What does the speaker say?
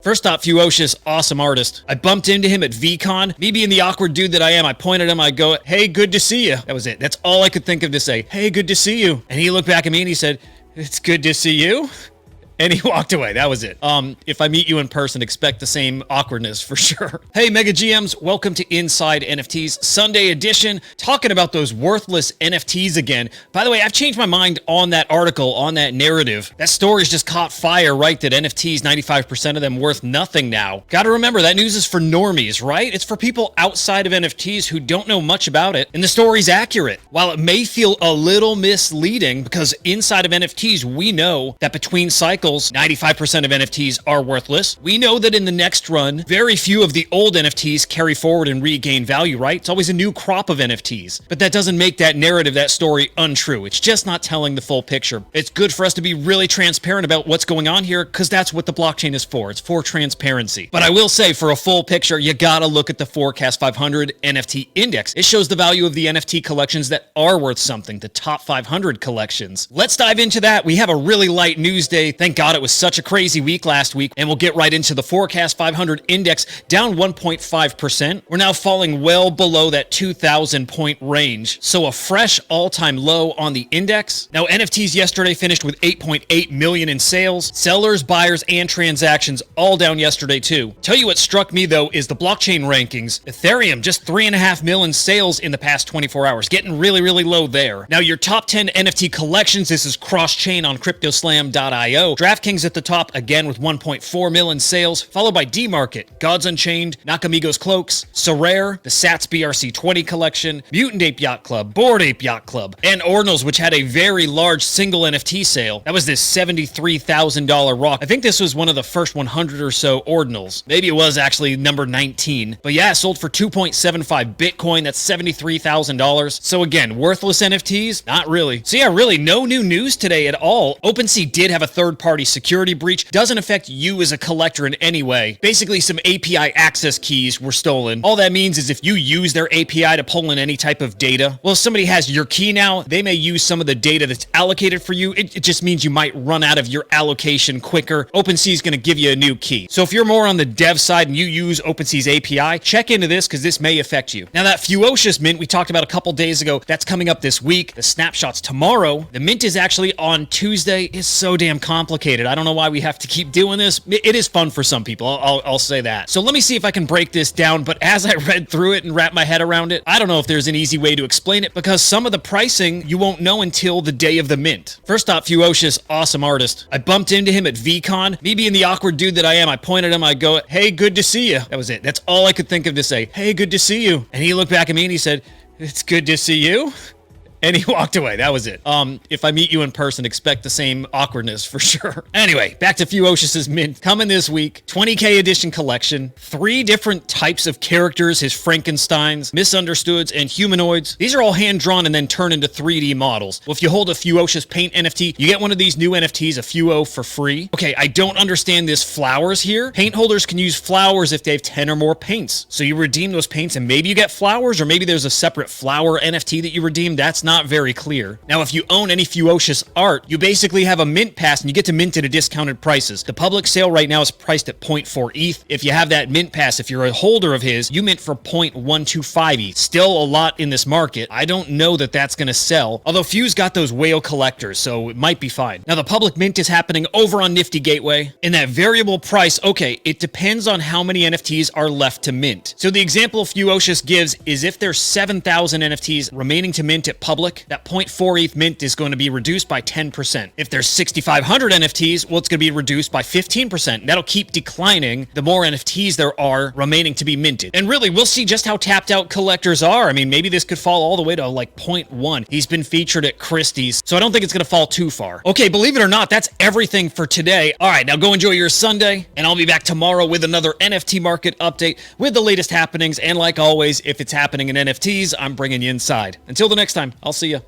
First off, Fewocious, awesome artist. I bumped into him at VCon. Me being the awkward dude that I am, I pointed at him, I go, "Hey, good to see you." That was it. That's all I could think of to say. "Hey, good to see you." And he looked back at me and he said, "It's good to see you." And he walked away. That was it. If I meet you in person, expect the same awkwardness for sure. Hey, Mega GMs, welcome to Inside NFTs Sunday edition, talking about those worthless NFTs again. By the way, I've changed my mind on that article, on that narrative. That story's just caught fire, right? That NFTs, 95% of them worth nothing now. Gotta remember, that news is for normies, right? It's for people outside of NFTs who don't know much about it, and the story's accurate. While it may feel a little misleading, because inside of NFTs, we know that between cycles, 95% of NFTs are worthless. We know that in the next run, very few of the old NFTs carry forward and regain value, right? It's always a new crop of NFTs. But that doesn't make that narrative, that story, untrue. It's just not telling the full picture. It's good for us to be really transparent about what's going on here, because that's what the blockchain is for. It's for transparency. But I will say, for a full picture, you gotta look at the Forkast 500 NFT Index. It shows the value of the NFT collections that are worth something, the top 500 collections. Let's dive into that. We have a really light news day. Thank God it was such a crazy week last week, and we'll get right into the Forkast 500 index, down 1.5%. We're now falling well below that 2,000 point range, so a fresh all-time low on the index. Now, NFTs yesterday finished with 8.8 million in sales. Sellers, buyers, and transactions all down yesterday too. Tell you what struck me though is the blockchain rankings. Ethereum, just 3.5 million sales in the past 24 hours, getting really, really low there. Now, your top 10 NFT collections, this is cross-chain on CryptoSlam.io. DraftKings at the top, again with 1.4 million sales, followed by D-Market, Gods Unchained, Nakamigos Cloaks, Sorare, the Sats BRC20 collection, Mutant Ape Yacht Club, Bored Ape Yacht Club, and Ordinals, which had a very large single NFT sale. That was this $73,000 rock. I think this was one of the first 100 or so Ordinals. Maybe it was actually number 19. But yeah, sold for 2.75 Bitcoin. That's $73,000. So again, worthless NFTs? Not really. So yeah, really no new news today at all. OpenSea did have a third-party security breach. Doesn't affect you as a collector in any way. Basically, some API access keys were stolen. All that means is if you use their API to pull in any type of data, well, if somebody has your key now, they may use some of the data that's allocated for you. It just means you might run out of your allocation quicker. OpenSea is going to give you a new key. So if you're more on the dev side and you use OpenSea's API, check into this because this may affect you. Now, that Fewocious mint we talked about a couple days ago, that's coming up this week. The snapshot's tomorrow. The mint is actually on Tuesday. It's so damn complicated. I don't know why we have to keep doing this. It is fun for some people. I'll say that. So let me see if I can break this down. But as I read through it and wrap my head around it, I don't know if there's an easy way to explain it because some of the pricing you won't know until the day of the mint. First off, Fewocious, awesome artist. I bumped into him at VCon. Me being the awkward dude that I am, I pointed at him, I go, "Hey, good to see you." That was it. That's all I could think of to say. "Hey, good to see you." And he looked back at me and he said, "It's good to see you." And he walked away. That was it. If I meet you in person, expect the same awkwardness for sure. Anyway, back to Fewocious's mint. Coming this week, 20K edition collection, 3 different types of characters, his Frankensteins, misunderstoods, and humanoids. These are all hand-drawn and then turned into 3D models. Well, if you hold a Fewocious paint NFT, you get one of these new NFTs, a Fewo, for free. Okay, I don't understand this flowers here. Paint holders can use flowers if they have 10 or more paints. So you redeem those paints and maybe you get flowers, or maybe there's a separate flower NFT that you redeem. That's not very clear. Now, if you own any Fewocious art, you basically have a mint pass and you get to mint it at discounted prices. The public sale right now is priced at 0.4 ETH. If you have that mint pass, if you're a holder of his, you mint for 0.125 ETH. Still a lot in this market. I don't know that that's going to sell, although Few's got those whale collectors, so it might be fine. Now, the public mint is happening over on Nifty Gateway. And that variable price, okay, it depends on how many NFTs are left to mint. So the example Fewocious gives is if there's 7,000 NFTs remaining to mint at public, that 0.4 ETH mint is going to be reduced by 10%. If there's 6,500 NFTs, well, it's going to be reduced by 15%. That'll keep declining the more NFTs there are remaining to be minted. And really, we'll see just how tapped out collectors are. I mean, maybe this could fall all the way to like 0.1. He's been featured at Christie's, so I don't think it's going to fall too far. Okay, believe it or not, that's everything for today. All right, now go enjoy your Sunday, and I'll be back tomorrow with another NFT market update with the latest happenings. And like always, if it's happening in NFTs, I'm bringing you inside. Until the next time, I'll see you.